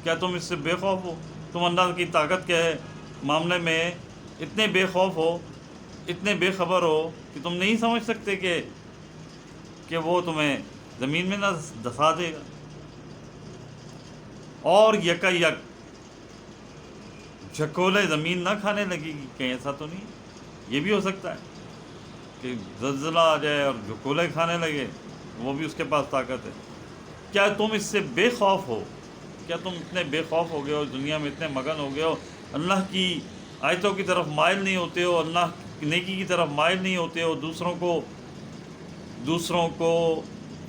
کیا تم اس سے بے خوف ہو؟ تم اللہ کی طاقت کے معاملے میں اتنے بے خوف ہو، اتنے بے خبر ہو کہ تم نہیں سمجھ سکتے کہ وہ تمہیں زمین میں نہ دھسا دے گا اور یکا یک جھکولے زمین نہ کھانے لگے گی؟ کہیں ایسا تو نہیں؟ یہ بھی ہو سکتا ہے کہ زلزلہ آ جائے اور جھکولے کھانے لگے، وہ بھی اس کے پاس طاقت ہے۔ کیا تم اس سے بے خوف ہو؟ کیا تم اتنے بے خوف ہو گئے ہو، دنیا میں اتنے مگن ہو گئے ہو، اللہ کی آیتوں کی طرف مائل نہیں ہوتے ہو، اللہ کی نیکی کی طرف مائل نہیں ہوتے ہو، دوسروں کو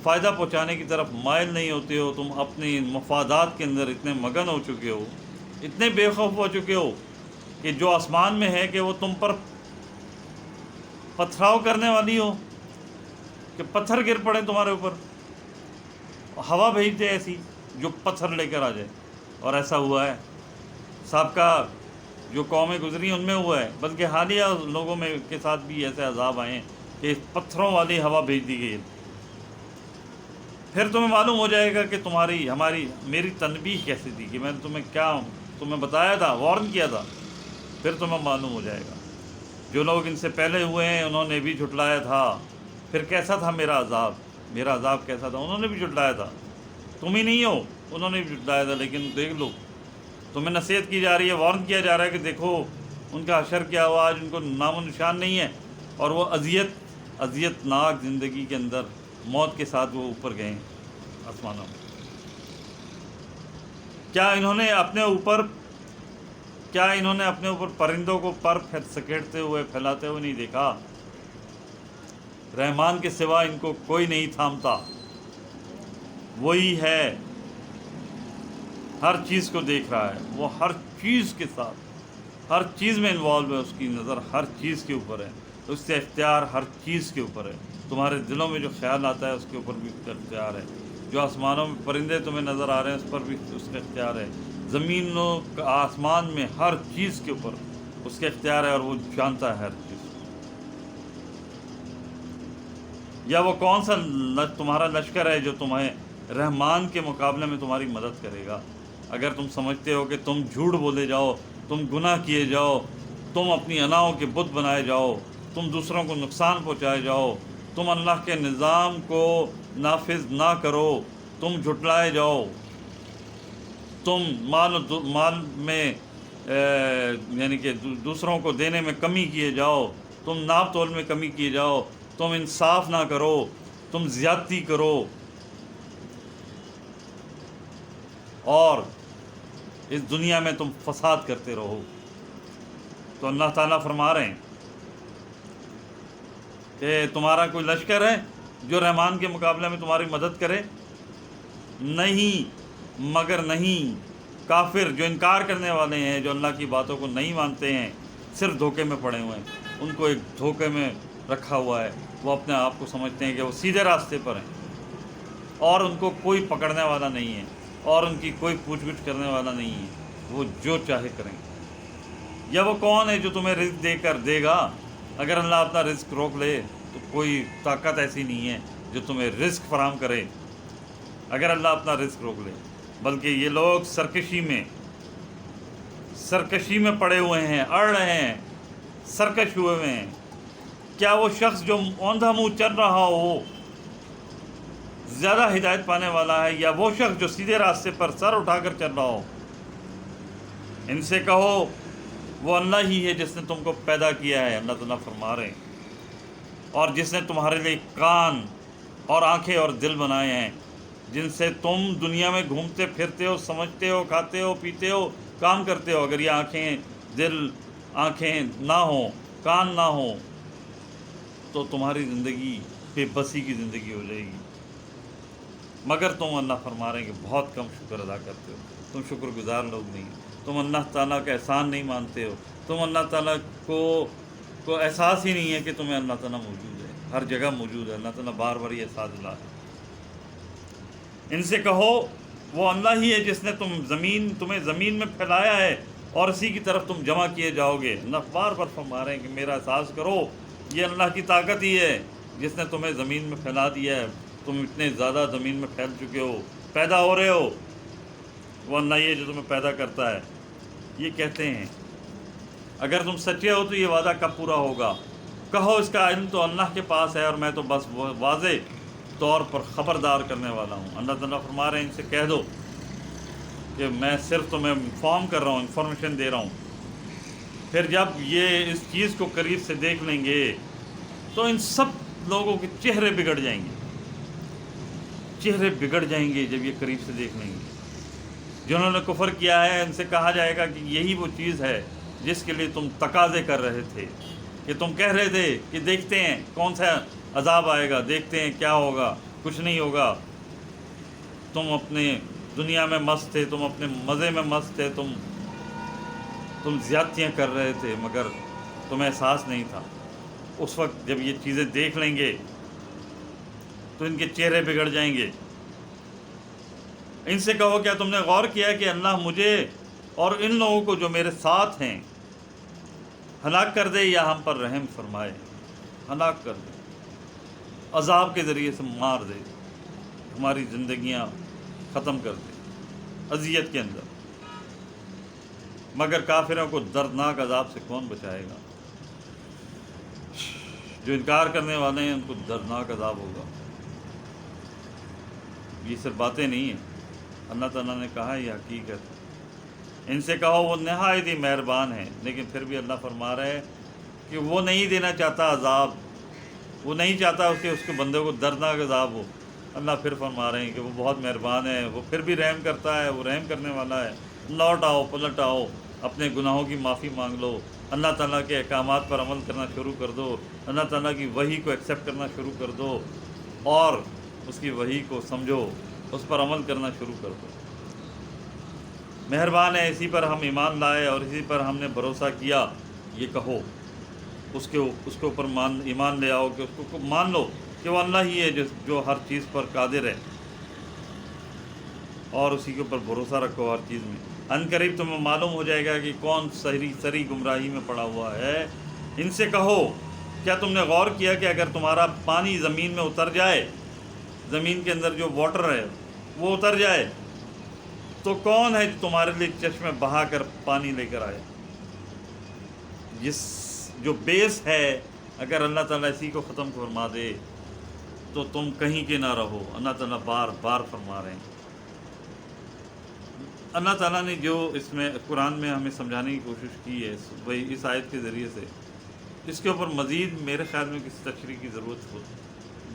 فائدہ پہنچانے کی طرف مائل نہیں ہوتے ہو، تم اپنی مفادات کے اندر اتنے مگن ہو چکے ہو، اتنے بے خوف ہو چکے ہو کہ جو آسمان میں ہے کہ وہ تم پر پتھراؤ کرنے والی ہو کہ پتھر گر پڑے تمہارے اوپر، ہوا بھیج دے ایسی جو پتھر لے کر آ جائے۔ اور ایسا ہوا ہے، سابقہ جو قومیں گزری ان میں ہوا ہے، بلکہ حالیہ لوگوں میں کے ساتھ بھی ایسے عذاب آئے ہیں کہ پتھروں والی ہوا بھیج دی گئی ہے۔ پھر تمہیں معلوم ہو جائے گا کہ میری تنبیہ کیسی تھی، کہ میں نے تمہیں بتایا تھا، وارن کیا تھا۔ پھر تمہیں معلوم ہو جائے گا۔ جو لوگ ان سے پہلے ہوئے ہیں انہوں نے بھی جھٹلایا تھا، پھر کیسا تھا میرا عذاب کیسا تھا، انہوں نے بھی جھٹلایا تھا۔ تم ہی نہیں ہو، انہوں نے بھی جھٹلایا تھا، لیکن دیکھ لو، تمہیں نصیحت کی جا رہی ہے، وارن کیا جا رہا ہے کہ دیکھو ان کا حشر کیا ہوا، آج ان کو نام و نشان نہیں ہے، اور وہ اذیت ناک زندگی کے اندر موت کے ساتھ وہ اوپر گئے ہیں آسمانوں میں۔ کیا انہوں نے اپنے اوپر پرندوں کو پر سکیڑتے ہوئے پھیلاتے ہوئے نہیں دیکھا؟ رحمان کے سوا ان کو کوئی نہیں تھامتا، وہی ہے، ہر چیز کو دیکھ رہا ہے، وہ ہر چیز کے ساتھ، ہر چیز میں انوالو ہے، اس کی نظر ہر چیز کے اوپر ہے، اس سے اختیار ہر چیز کے اوپر ہے۔ تمہارے دلوں میں جو خیال آتا ہے اس کے اوپر بھی اس کا اختیار ہے، جو آسمانوں میں پرندے تمہیں نظر آ رہے ہیں اس پر بھی اس کا اختیار ہے، زمین و آسمان میں ہر چیز کے اوپر اس کا اختیار ہے، اور وہ جانتا ہے ہر چیز۔ یا وہ کون سا تمہارا لشکر ہے جو تمہیں رحمان کے مقابلے میں تمہاری مدد کرے گا؟ اگر تم سمجھتے ہو کہ تم جھوٹ بولے جاؤ، تم گناہ کیے جاؤ، تم اپنی اناؤں کے بت بنائے جاؤ، تم دوسروں کو نقصان پہنچائے جاؤ، تم اللہ کے نظام کو نافذ نہ کرو، تم جھٹلائے جاؤ، تم مال میں یعنی کہ دوسروں کو دینے میں کمی کیے جاؤ، تم ناپ تول میں کمی کیے جاؤ، تم انصاف نہ کرو، تم زیادتی کرو، اور اس دنیا میں تم فساد کرتے رہو، تو اللہ تعالیٰ فرما رہے ہیں کہ تمہارا کوئی لشکر ہے جو رحمان کے مقابلے میں تمہاری مدد کرے؟ نہیں، مگر نہیں، کافر جو انکار کرنے والے ہیں، جو اللہ کی باتوں کو نہیں مانتے ہیں، صرف دھوکے میں پڑے ہوئے ہیں، ان کو ایک دھوکے میں رکھا ہوا ہے، وہ اپنے آپ کو سمجھتے ہیں کہ وہ سیدھے راستے پر ہیں، اور ان کو کوئی پکڑنے والا نہیں ہے، اور ان کی کوئی پوچھ گچھ کرنے والا نہیں ہے، وہ جو چاہے کریں۔ یا وہ کون ہے جو تمہیں رزق دے گا؟ اگر اللہ اپنا رزق روک لے تو کوئی طاقت ایسی نہیں ہے جو تمہیں رزق فراہم کرے، اگر اللہ اپنا رزق روک لے۔ بلکہ یہ لوگ سرکشی میں پڑے ہوئے ہیں، اڑ رہے ہیں، سرکش ہوئے ہیں۔ کیا وہ شخص جو اوندھا منہ چل رہا ہو زیادہ ہدایت پانے والا ہے، یا وہ شخص جو سیدھے راستے پر سر اٹھا کر چل رہا ہو؟ ان سے کہو وہ اللہ ہی ہے جس نے تم کو پیدا کیا ہے، اللہ تعالیٰ فرما رہے ہیں، اور جس نے تمہارے لیے کان اور آنکھیں اور دل بنائے ہیں، جن سے تم دنیا میں گھومتے پھرتے ہو، سمجھتے ہو، کھاتے ہو، پیتے ہو، کام کرتے ہو۔ اگر یہ آنکھیں نہ ہوں، کان نہ ہوں، تو تمہاری زندگی بے بسی کی زندگی ہو جائے گی۔ مگر تم، اللہ فرما رہے ہیں کہ بہت کم شکر ادا کرتے ہو، تم شکر گزار لوگ نہیں ہو، تم اللہ تعالیٰ کا احسان نہیں مانتے ہو، تم اللہ تعالیٰ کو احساس ہی نہیں ہے کہ تمہیں اللہ تعالیٰ موجود ہے، ہر جگہ موجود ہے، اللہ تعالیٰ بار بار یہ احساس دلا ہے۔ ان سے کہو وہ اللہ ہی ہے جس نے تمہیں زمین میں پھیلایا ہے، اور اسی کی طرف تم جمع کیے جاؤ گے۔ اللہ بار بار فرما رہے ہیں کہ میرا احساس کرو، یہ اللہ کی طاقت ہی ہے جس نے تمہیں زمین میں پھیلا دیا ہے، تم اتنے زیادہ زمین میں پھیل چکے ہو، پیدا ہو رہے ہو، وہ اللہ ہی ہے جو تمہیں پیدا کرتا ہے. یہ کہتے ہیں اگر تم سچے ہو تو یہ وعدہ کب پورا ہوگا؟ کہو اس کا علم تو اللہ کے پاس ہے اور میں تو بس واضح طور پر خبردار کرنے والا ہوں. اللہ تعالیٰ فرما رہے ہیں ان سے کہہ دو کہ میں صرف تمہیں انفارم کر رہا ہوں، انفارمیشن دے رہا ہوں. پھر جب یہ اس چیز کو قریب سے دیکھ لیں گے تو ان سب لوگوں کے چہرے بگڑ جائیں گے، چہرے بگڑ جائیں گے جب یہ قریب سے دیکھ لیں گے. جنہوں نے کفر کیا ہے ان سے کہا جائے گا کہ یہی وہ چیز ہے جس کے لیے تم تقاضے کر رہے تھے، کہ تم کہہ رہے تھے کہ دیکھتے ہیں کون سا عذاب آئے گا، دیکھتے ہیں کیا ہوگا. کچھ نہیں ہوگا. تم اپنے دنیا میں مست تھے، تم اپنے مزے میں مست تھے، تم زیادتیاں کر رہے تھے مگر تمہیں احساس نہیں تھا. اس وقت جب یہ چیزیں دیکھ لیں گے تو ان کے چہرے بگڑ جائیں گے. ان سے کہو کیا تم نے غور کیا کہ اللہ مجھے اور ان لوگوں کو جو میرے ساتھ ہیں ہلاک کر دے یا ہم پر رحم فرمائے؟ ہلاک کر دے، عذاب کے ذریعے سے مار دے، ہماری زندگیاں ختم کر دے اذیت کے اندر. مگر کافروں کو دردناک عذاب سے کون بچائے گا؟ جو انکار کرنے والے ہیں ان کو دردناک عذاب ہوگا. یہ صرف باتیں نہیں ہیں، اللہ تعالیٰ نے کہا یہ حقیقت. ان سے کہو وہ نہایت ہی مہربان ہے. لیکن پھر بھی اللہ فرما رہا ہے کہ وہ نہیں دینا چاہتا عذاب، وہ نہیں چاہتا کہ اس کے بندے کو دردناک عذاب ہو. اللہ پھر فرما رہے ہیں کہ وہ بہت مہربان ہے، وہ پھر بھی رحم کرتا ہے، وہ رحم کرنے والا ہے. لوٹ آؤ، پلٹ آؤ، اپنے گناہوں کی معافی مانگ لو، اللہ تعالیٰ کے احکامات پر عمل کرنا شروع کر دو، اللہ تعالیٰ کی وحی کو ایکسیپٹ کرنا شروع کر دو اور اس کی وحی کو سمجھو، اس پر عمل کرنا شروع کر دو. مہربان ہے، اسی پر ہم ایمان لائے اور اسی پر ہم نے بھروسہ کیا. یہ کہو اس کے اوپر ایمان لے آؤ، کہ اس کو مان لو کہ وہ اللہ ہی ہے جو ہر چیز پر قادر ہے، اور اسی کے اوپر بھروسہ رکھو ہر چیز میں. ان قریب تمہیں معلوم ہو جائے گا کہ کون سری گمراہی میں پڑا ہوا ہے. ان سے کہو کیا تم نے غور کیا کہ اگر تمہارا پانی زمین میں اتر جائے، زمین کے اندر جو واٹر ہے وہ اتر جائے، تو کون ہے جو تمہارے لیے چشمے بہا کر پانی لے کر آئے؟ جو بیس ہے، اگر اللہ تعالیٰ اسی کو ختم فرما دے تو تم کہیں کے نہ رہو. اللہ تعالیٰ بار بار فرما رہے ہیں. اللہ تعالیٰ نے جو اس میں قرآن میں ہمیں سمجھانے کی کوشش کی ہے وہی اس آیت کے ذریعے سے، اس کے اوپر مزید میرے خیال میں کسی تشریح کی ضرورت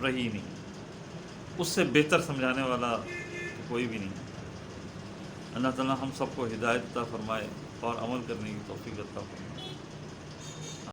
رہی نہیں. اس سے بہتر سمجھانے والا کوئی بھی نہیں. اللہ تعالیٰ ہم سب کو ہدایت عطا فرمائے اور عمل کرنے کی توفیق عطا فرمائے.